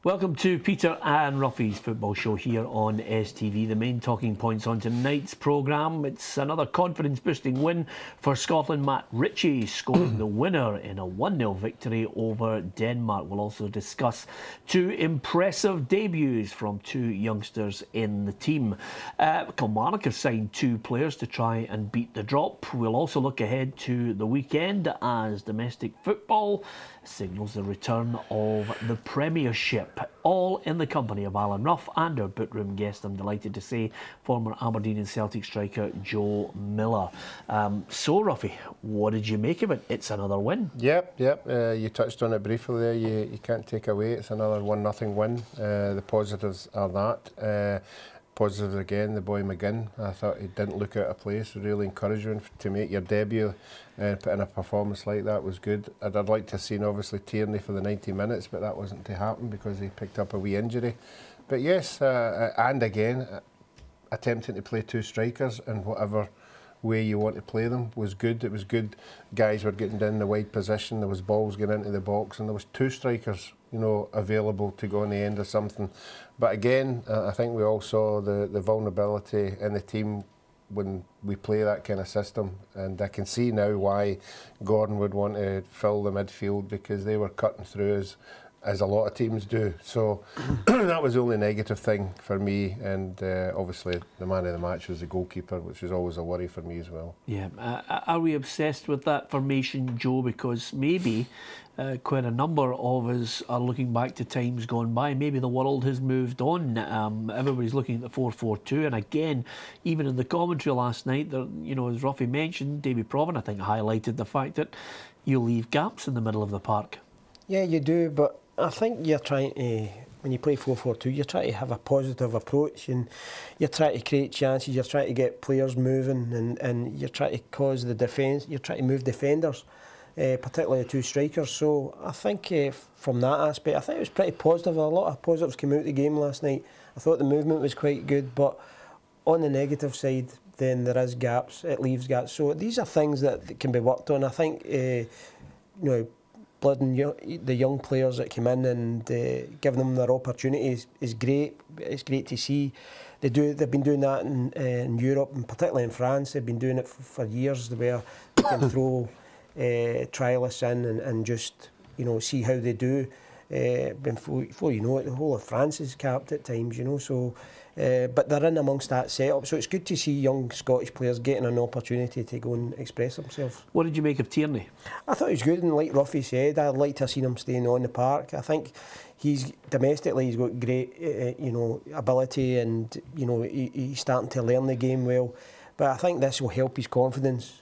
Welcome to Peter and Ruffy's football show here on STV. The main talking points on tonight's programme: it's another confidence-boosting win for Scotland. Matt Ritchie scoring the winner in a 1-0 victory over Denmark. We'll also discuss two impressive debuts from two youngsters in the team. Kilmarnock have signed two players to try and beat the drop. We'll also look ahead to the weekend as domestic football signals the return of the Premiership. All in the company of Alan Rough and our bootroom guest, I'm delighted to say, former Aberdeen and Celtic striker Joe Miller. So, Ruffy, what did you make of it? It's another win. Yep. You touched on it briefly there. You can't take away. It's another 1-0 win. The positives are that. Positives again, the boy McGinn. I thought he didn't look out of place. Really encouraging to make your debut and put in a performance like that was good. I'd like to have seen obviously Tierney for the 90 minutes, but that wasn't to happen because he picked up a wee injury. But yes, and again, attempting to play two strikers in whatever way you want to play them was good. It was good. Guys were getting down the wide position. There was balls going into the box, and there was two strikers, available to go on the end of something. But again, I think we all saw the vulnerability in the team when we play that kind of system, and I can see now why Gordon would want to fill the midfield, because they were cutting through as a lot of teams do. So that was the only negative thing for me, and obviously the man of the match was the goalkeeper, which was always a worry for me as well. Yeah, are we obsessed with that formation, Joe? Because maybe quite a number of us are looking back to times gone by. Maybe the world has moved on. Everybody's looking at the 4-4-2, and again, even in the commentary last night, there, as Ruffy mentioned, Davy Provan, I think, highlighted the fact that you leave gaps in the middle of the park. Yeah, you do, but I think you're trying to, when you play 4-4-2, you're trying to have a positive approach, and you're trying to create chances, you're trying to get players moving, and you're trying to cause the defence, you're trying to move defenders, particularly the two strikers. So I think from that aspect, I think it was pretty positive. A lot of positives came out of the game last night. I thought the movement was quite good, but on the negative side, then there is gaps, it leaves gaps. So these are things that can be worked on. I think, blooding the young players that came in and giving them their opportunities is great. It's great to see. They've been doing that in Europe, and particularly in France. They've been doing it for years, where they can throw trialists in and just see how they do. Before you know it, the whole of France is capped at times, So, but they're in amongst that setup. So it's good to see young Scottish players getting an opportunity to go and express themselves. What did you make of Tierney? I thought he was good, and like Ruffy said, I'd like to have seen him staying on the park. I think domestically he's got great, ability, and he's starting to learn the game well. But I think this will help his confidence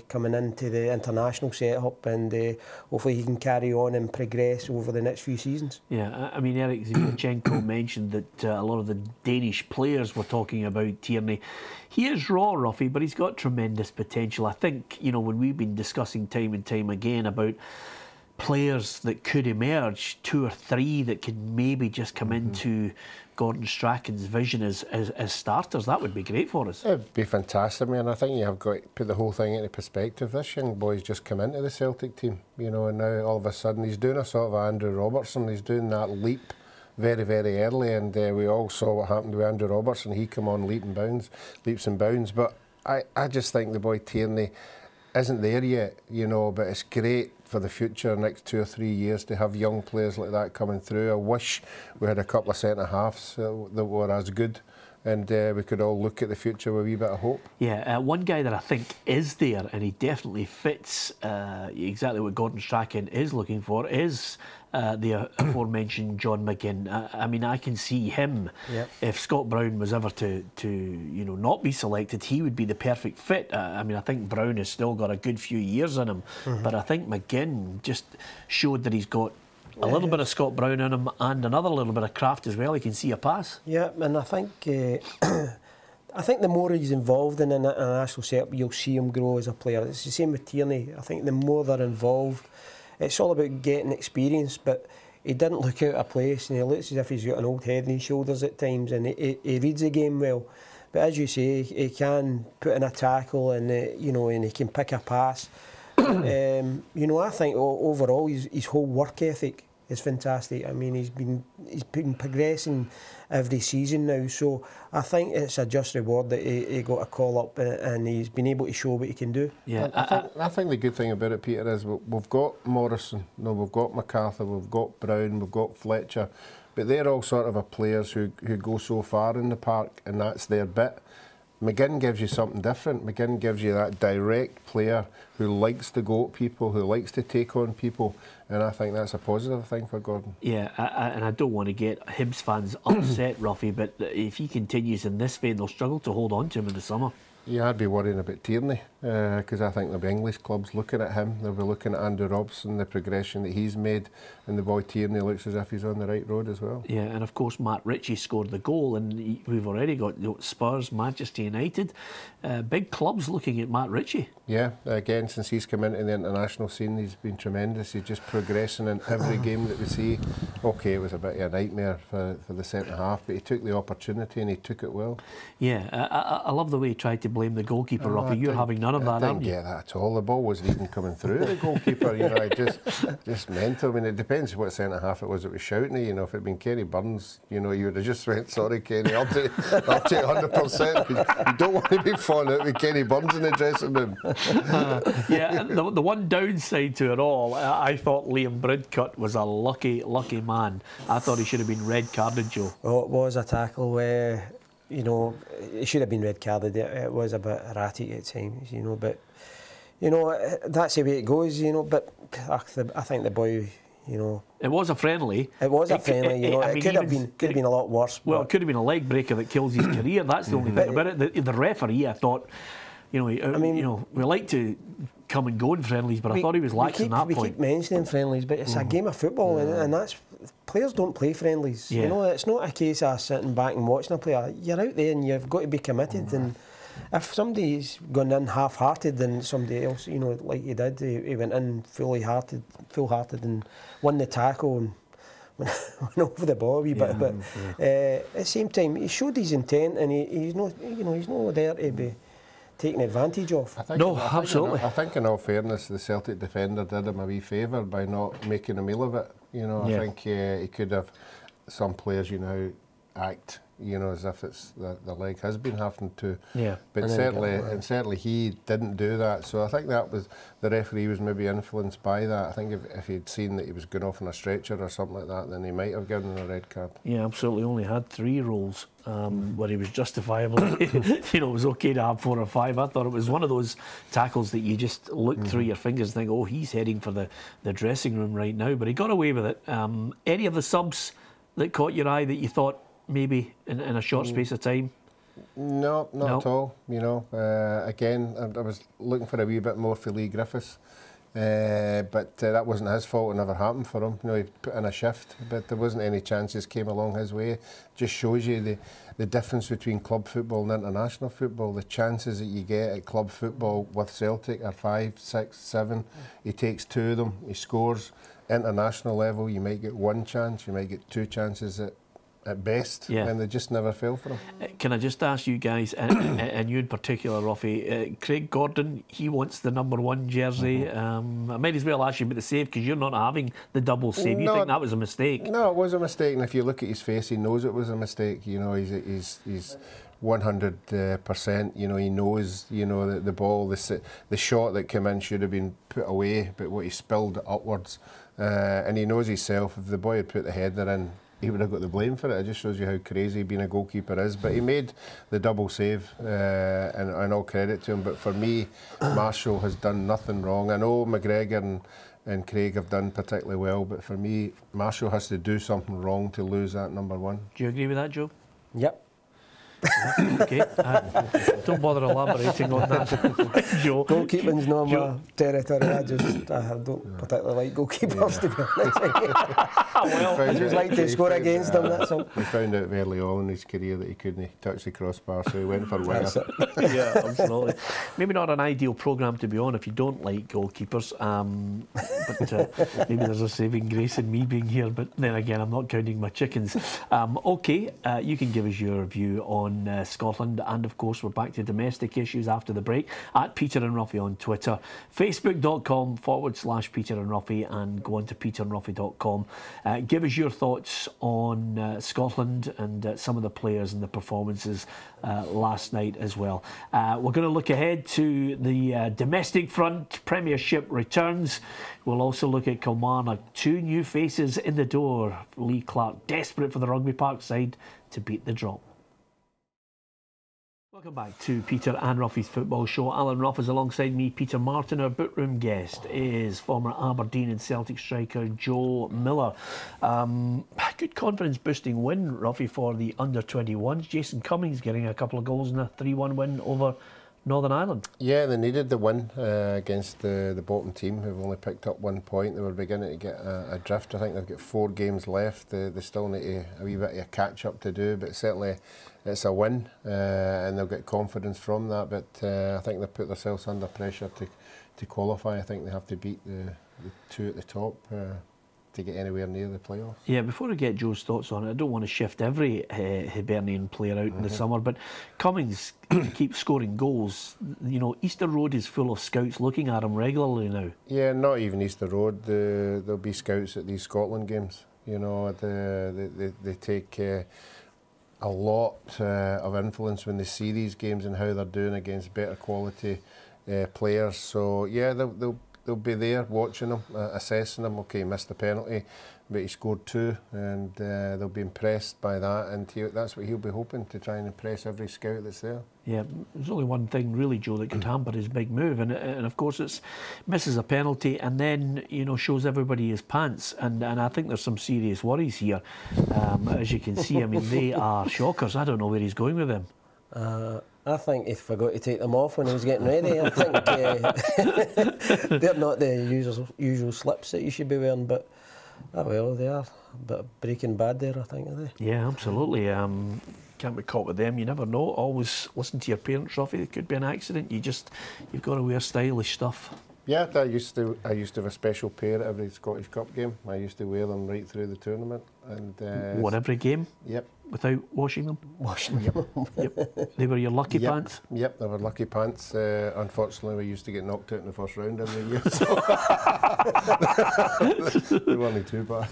coming into the international setup, and hopefully he can carry on and progress over the next few seasons. Yeah, I mean, Eric Zinchenko mentioned that a lot of the Danish players were talking about Tierney. He is raw, Ruffy, but he's got tremendous potential. I think, when we've been discussing time and time again about players that could emerge, 2 or 3 that could maybe just come into Gordon Strachan's vision as starters, that would be great for us. It'd be fantastic, man. I think you have got to put the whole thing into perspective. This young boy's just come into the Celtic team, and now all of a sudden he's doing a sort of Andrew Robertson. He's doing that leap very, very early, and we all saw what happened with Andrew Robertson. He came on leaps and bounds. But I just think the boy Tierney isn't there yet, but it's great for the future, next 2 or 3 years, to have young players like that coming through. I wish we had a couple of centre-halves that were as good, and we could all look at the future with a wee bit of hope. Yeah, one guy that I think is there, and he definitely fits exactly what Gordon Strachan is looking for, is the aforementioned John McGinn. I mean, I can see him. Yep. If Scott Brown was ever to not be selected, he would be the perfect fit. I mean, I think Brown has still got a good few years in him, but I think McGinn just showed that he's got a little bit of Scott Brown in him and another little bit of craft as well. He can see a pass. Yeah, and I think I think the more he's involved in an international setup, you'll see him grow as a player. It's the same with Tierney. I think the more they're involved, it's all about getting experience, but he didn't look out of place, and he looks as if he's got an old head on his shoulders at times, and he reads the game well. But as you say, he can put in a tackle, and and he can pick a pass. I think overall his whole work ethic is fantastic. I mean, he's been progressing every season now. So I think it's a just reward that he got a call up and he's been able to show what he can do. Yeah, I think the good thing about it, Peter, is we've got Morrison, we've got MacArthur, we've got Brown, we've got Fletcher, but they're all sort of players who go so far in the park, and that's their bit. McGinn gives you something different. McGinn gives you that direct player who likes to go at people, who likes to take on people, and I think that's a positive thing for Gordon. Yeah, and I don't want to get Hibs fans upset, Ruffy, but if he continues in this vein, they'll struggle to hold on to him in the summer. Yeah, I'd be worrying about Tierney, because I think there'll be English clubs looking at him. They'll be looking at Andrew Robson, the progression that he's made, and the boy Tierney looks as if he's on the right road as well. Yeah, and of course Matt Ritchie scored the goal, and we've already got Spurs, Manchester United, big clubs looking at Matt Ritchie. Yeah, again, since he's come into the international scene, he's been tremendous. He's just progressing in every game that we see. Okay, it was a bit of a nightmare for the centre half, but he took the opportunity and he took it well. Yeah, I love the way he tried to blame the goalkeeper, Ruffy. You're having none of that, aren't you? I didn't get that at all. The ball wasn't even coming through the goalkeeper. You know, I just mental. I mean, it depends what centre half it was that was shouting at you. Know, if it had been Kenny Burns, you know, you would have just went, sorry, Kenny, up to 100%. You don't want to be falling out with Kenny Burns in the dressing room. Yeah, the one downside to it all, I thought Liam Bridcut was a lucky man. I thought he should have been red carded, Joe. Oh, it was a tackle where, you know, it should have been red carded. It was a bit erratic at times, you know, but, you know, that's the way it goes, you know, but I think the boy, you know... It was a friendly. It was a friendly, you know, it could have been a lot worse. Well, it could have been a leg breaker that kills his career, that's the only thing about it. The referee, I thought, you know, you know, we like to come and go in friendlies, but I thought he was lax on that point. We keep mentioning friendlies, but it's a game of football, and that's... Players don't play friendlies. Yeah. You know, it's not a case of sitting back and watching a player. You're out there and you've got to be committed. And if somebody's gone in half-hearted, then somebody else, you know, like he did, he went in full-hearted and won the tackle and went over the ball a wee bit. But at the same time, he showed his intent, and he's not, you know, he's not there to be taken advantage of. Absolutely. I think in all fairness, the Celtic defender did him a wee favour by not making a meal of it. You know, I think he could have. Some players, you know, act, you know, as if it's the leg has been having to. Yeah. But certainly he didn't do that. So I think that was the referee was maybe influenced by that. I think if he'd seen that he was going off on a stretcher or something like that, then he might have given him a red card. Yeah, absolutely. Only had 3 rolls where he was justifiably, you know, it was okay to have 4 or 5. I thought it was one of those tackles that you just look through your fingers and think, oh, he's heading for the dressing room right now. But he got away with it. Any of the subs that caught your eye that you thought maybe in a short space of time? No, not at all. You know, again, I was looking for a wee bit more for Lee Griffiths. But that wasn't his fault. It never happened for him. You know, he put in a shift, but there wasn't any chances came along his way. Just shows you the difference between club football and international football. The chances that you get at club football with Celtic are 5, 6, 7. He takes 2 of them. He scores. International level, you might get 1 chance. You might get 2 chances at best, and they just never fell for him. Can I just ask you guys, and you in particular, Ruffy, Craig Gordon, he wants the #1 jersey. I might as well ask you about the save, because you're not having the double save. You think that was a mistake? No, it was a mistake, and if you look at his face, he knows it was a mistake. You know, he's 100%. You know, he knows. You know, the ball, the shot that came in should have been put away, but what he spilled upwards, and he knows himself. If the boy had put the header in, he would have got the blame for it. It just shows you how crazy being a goalkeeper is. But he made the double save, and all credit to him. But for me, Marshall has done nothing wrong. I know McGregor and Craig have done particularly well, but for me, Marshall has to do something wrong to lose that #1. Do you agree with that, Joe? Yep. Okay, don't bother elaborating on that, Joe. Goalkeeping's not my territory. I don't particularly like goalkeepers, to be honest. I just like to score against them, that's all. He found out early on in his career that he couldn't touch the crossbar, so he went for winger. Yeah, absolutely. Maybe not an ideal programme to be on if you don't like goalkeepers, but maybe there's a saving grace in me being here, but then again, I'm not counting my chickens. Okay, you can give us your view on on Scotland, and of course we're back to domestic issues after the break. At Peter and Ruffy on Twitter, facebook.com/Peter and Ruffy, and go on to peterandruffy.com. Give us your thoughts on Scotland and some of the players and the performances last night as well. We're going to look ahead to the domestic front. Premiership returns. We'll also look at Kilmarnock. 2 new faces in the door. Lee Clark desperate for the Rugby Park side to beat the drop. Welcome back to Peter and Ruffy's Football Show. Alan Ruff is alongside me. Peter Martin. Our bookroom guest is former Aberdeen and Celtic striker Joe Miller. Good confidence-boosting win, Ruffy, for the under-21s. Jason Cummings getting a couple of goals in a 3-1 win over Northern Ireland. Yeah, they needed the win against the bottom team, who've only picked up 1 point. They were beginning to get a drift. I think they've got 4 games left. They still need a wee bit of a catch-up to do, but certainly it's a win, and they'll get confidence from that. But I think they've put themselves under pressure to qualify. I think they have to beat the 2 at the top to get anywhere near the playoffs. Yeah, before I get Joe's thoughts on it, I don't want to shift every Hibernian player out in the summer, but Cummings keeps scoring goals. You know, Easter Road is full of scouts looking at him regularly now. Yeah, not even Easter Road. There'll be scouts at these Scotland games. You know, they take a lot of influence when they see these games and how they're doing against better quality players. So yeah, they'll be there watching him, assessing him. Okay, he missed the penalty, but he scored 2, and they'll be impressed by that, and that's what he'll be hoping, to try and impress every scout that's there. Yeah, there's only one thing really, Joe, that could hamper his big move, and of course it's misses a penalty and then, you know, shows everybody his pants, and I think there's some serious worries here. As you can see, I mean, they are shockers. I don't know where he's going with them. I think he forgot to take them off when he was getting ready. I think they're not the usual slips that you should be wearing, but well, they are a bit of Breaking Bad there, I think, are they? Yeah, absolutely. Can't be caught with them. You never know. Always listen to your parents, Ruffy. It could be an accident. You've got to wear stylish stuff. Yeah, I used to have a special pair at every Scottish Cup game. I used to wear them right through the tournament. And what, every game? Yep. Without washing them? Washing them. Yep. They were your lucky pants? Yep, they were lucky pants. Unfortunately, we used to get knocked out in the first round every year. So they weren't too bad.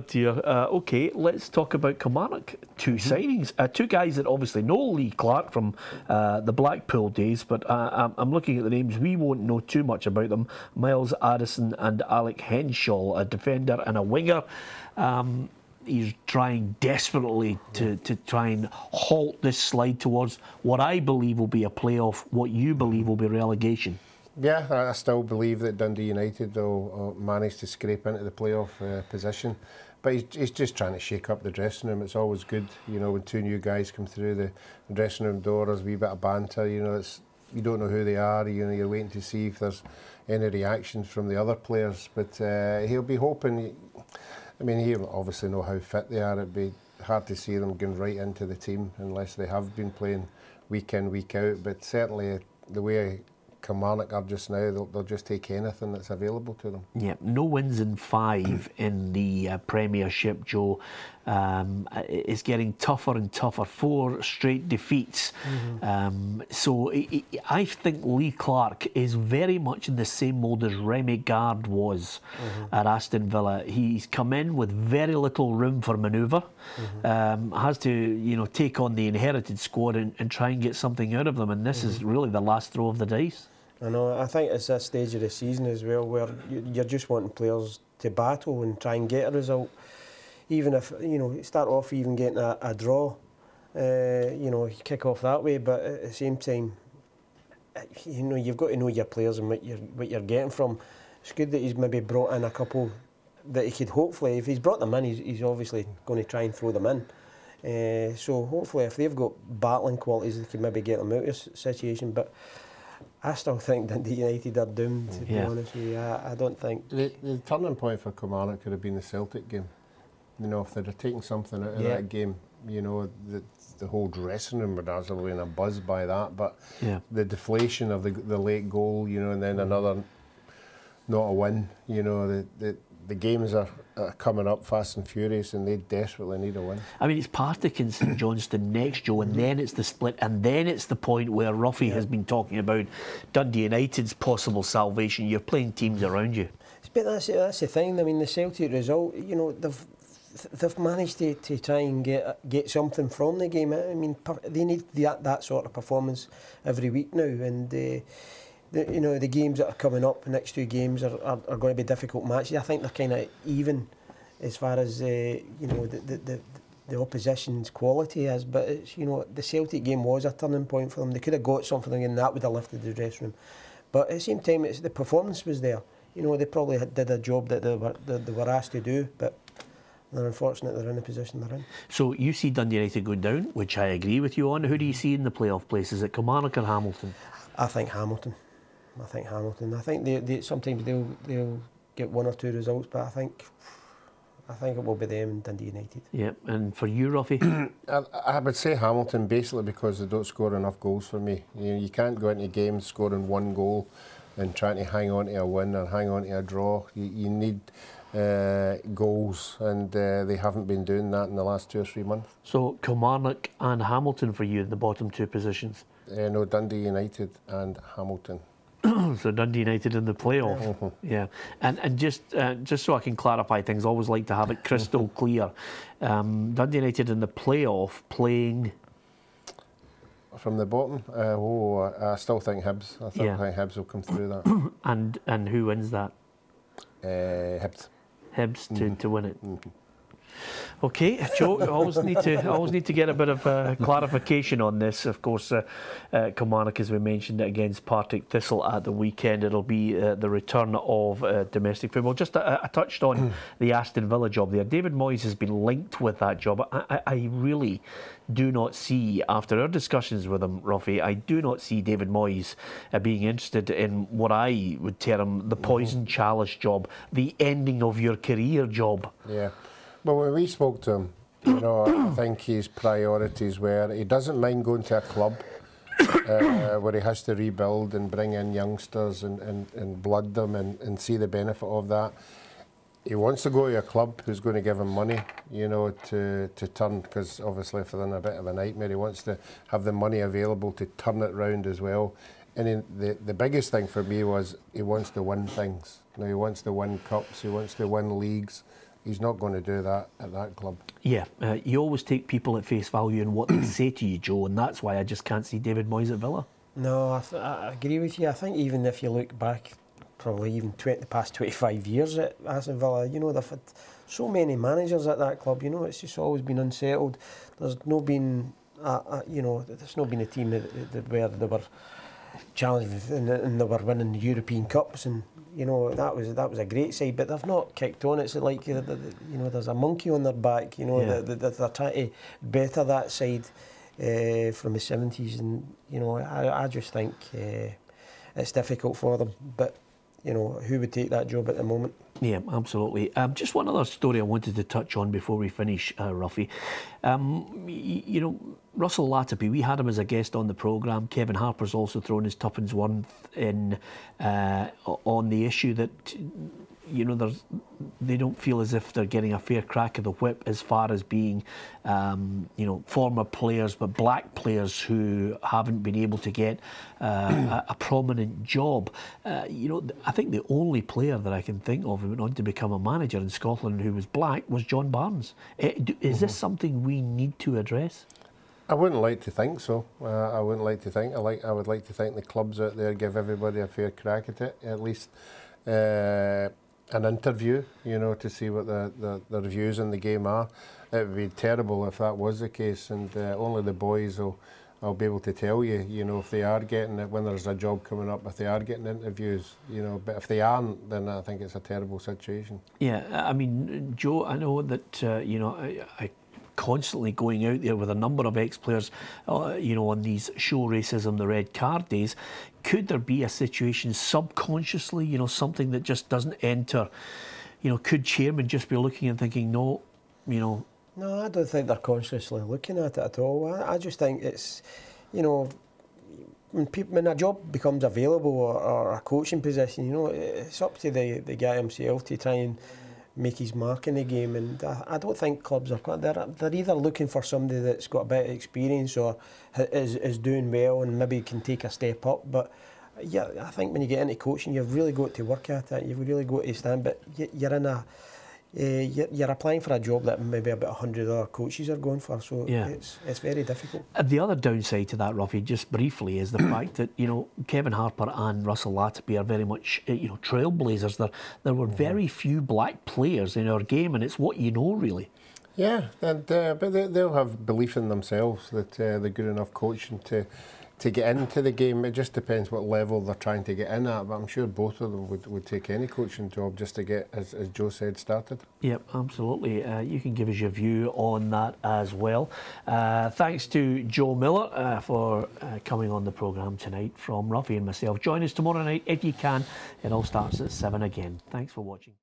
Dear. OK, let's talk about Kilmarnock. 2 signings. 2 guys that obviously know Lee Clark from the Blackpool days, but I'm looking at the names. We won't know too much about them. Miles Addison and Alec Henshaw, a defender and a winger. He's trying desperately to try and halt this slide towards what I believe will be a playoff, what you believe will be relegation. Yeah, I still believe that Dundee United will manage to scrape into the playoff position. But he's just trying to shake up the dressing room. It's always good, you know, when 2 new guys come through the dressing room door, there's a wee bit of banter, you know, you don't know who they are, you know, you're waiting to see if there's any reactions from the other players. But he'll be hoping... I mean, he'll obviously know how fit they are. It'd be hard to see them going right into the team unless they have been playing week in, week out. But certainly the way Kilmarnock are just now, they'll just take anything that's available to them. Yeah, no wins in 5 in the Premiership, Joe. It's getting tougher and tougher. 4 straight defeats. So I think Lee Clark is very much in the same mould as Remy Gard was at Aston Villa. He's come in with very little room for manoeuvre. Has to, you know, take on the inherited squad and try and get something out of them. And this is really the last throw of the dice. I know. I think it's this stage of the season as well where you're just wanting players to battle and try and get a result. Even if, you know, start off even getting a draw, you know, you kick off that way, but at the same time, you know, you've got to know your players and what you're getting from. It's good that he's maybe brought in a couple that he could hopefully, if he's brought them in, he's obviously going to try and throw them in. So hopefully if they've got battling qualities, they can maybe get them out of this situation. But I still think Dundee United are doomed, to be honest with you. I don't think... The turning point for Kilmarnock could have been the Celtic game. You know, if they'd have taken something out of that game, you know, the whole dressing room would absolutely in a buzz by that. But the deflation of the late goal, you know, and then another not a win, you know, the games are coming up fast and furious, and they desperately need a win. I mean, it's Partick and St Johnstone next, Joe, and then it's the split, and then it's the point where Ruffy has been talking about Dundee United's possible salvation. You're playing teams around you. But that's the thing. I mean, the Celtic result, you know, they've managed to try and get something from the game. I mean, they need that sort of performance every week now, and you know, the games that are coming up, the next 2 games are going to be difficult matches. I think they're kind of even as far as you know, the opposition's quality is, but it's, you know, the Celtic game was a turning point for them. They could have got something and that would have lifted the dressing room, but at the same time, the performance was there. You know, they probably did a job that they were asked to do, but they're unfortunate they're in the position they're in. So you see Dundee United going down, which I agree with you on. Who do you see in the playoff place? Is it Kilmarnock or Hamilton? I think Hamilton. I think they sometimes they'll get 1 or 2 results, but I think it will be them and Dundee United. Yeah, and for you, Ruffy? I would say Hamilton, basically because they don't score enough goals for me. You can't go into games scoring 1 goal and trying to hang on to a win or hang on to a draw. You need goals, and they haven't been doing that in the last 2 or 3 months. So Kilmarnock and Hamilton for you in the bottom 2 positions? No, Dundee United and Hamilton. So Dundee United in the playoff. Yeah, and just so I can clarify things, I always like to have it crystal clear. Dundee United in the playoff playing... From the bottom? I still think Hibs. I think Hibs will come through that. And who wins that? Hibs. Hibs to win it. Okay, Joe, I always need to get a bit of clarification on this. Of course, Kilmarnock, as we mentioned, against Partick Thistle at the weekend. It'll be the return of domestic football. Just I touched on the Aston Villa job there. David Moyes has been linked with that job. I really do not see, after our discussions with him, Ruffy, I do not see David Moyes being interested in what I would term the poison chalice job, the ending of your career job. Yeah. Well, when we spoke to him, you know, I think his priorities were he doesn't mind going to a club where he has to rebuild and bring in youngsters and blood them and see the benefit of that. He wants to go to a club who's going to give him money, you know, to turn, because obviously if they're in a bit of a nightmare, he wants to have the money available to turn it round as well. And the biggest thing for me was he wants to win things. You know, he wants to win cups, he wants to win leagues. He's not going to do that at that club. Yeah, you always take people at face value and what they say to you, Joe, and that's why I just can't see David Moyes at Villa. No, I agree with you. I think even if you look back, probably even the past 25 years at Aston Villa, you know, they've had so many managers at that club. You know, it's just always been unsettled. There's no been, you know, there's not been a team where they were challenging and they were winning the European Cups, and you know that was a great side, but they've not kicked on. It's like you know, there's a monkey on their back. You know, they're trying to better that side from the 70s, and you know, I just think it's difficult for them. But you know, who would take that job at the moment? Yeah, absolutely. Just one other story I wanted to touch on before we finish, Ruffy. You know, Russell Latapy, we had him as a guest on the programme. Kevin Harper's also thrown his tuppence worth in on the issue that, you know, they don't feel as if they're getting a fair crack of the whip as far as being, you know, former players, but black players who haven't been able to get a prominent job. You know, I think the only player that I can think of who went on to become a manager in Scotland who was black was John Barnes. Is this something we need to address? I wouldn't like to think so. I wouldn't like to think. I would like to think the clubs out there give everybody a fair crack at it, at least. An interview, you know, to see what the views on the game are. It would be terrible if that was the case, and only the boys will be able to tell you, you know, if they are getting it, when there's a job coming up, if they are getting interviews, you know, but if they aren't, then I think it's a terrible situation. Yeah, I mean, Joe, I know that, you know, I constantly going out there with a number of ex-players, you know, on these show racism, the red card days. Could there be a situation subconsciously, you know, something that just doesn't enter? You know, could chairman just be looking and thinking, no, you know? No, I don't think they're consciously looking at it at all. I just think it's, you know, when a job becomes available or a coaching position, you know, it's up to the guy himself to try and make his mark in the game. And I don't think clubs are quite. They're either looking for somebody that's got a bit of experience or is doing well and maybe can take a step up. But yeah, I think when you get into coaching, you've really got to work at it. You've really got to stand. But you're in a you're applying for a job that maybe about 100 other coaches are going for, so yeah. it's very difficult. The other downside to that, Ruffy, just briefly, is the fact that, you know, Kevin Harper and Russell Latapy are very much, you know, trailblazers. There were very few black players in our game, and it's what you know, really. Yeah, and but they'll have belief in themselves that they're good enough coaching to get into the game. It just depends what level they're trying to get in at, but I'm sure both of them would take any coaching job just to get, as Joe said, started. Yep, absolutely. You can give us your view on that as well. Thanks to Joe Miller for coming on the programme tonight from Ruffy and myself. Join us tomorrow night if you can. It all starts at 7 again. Thanks for watching.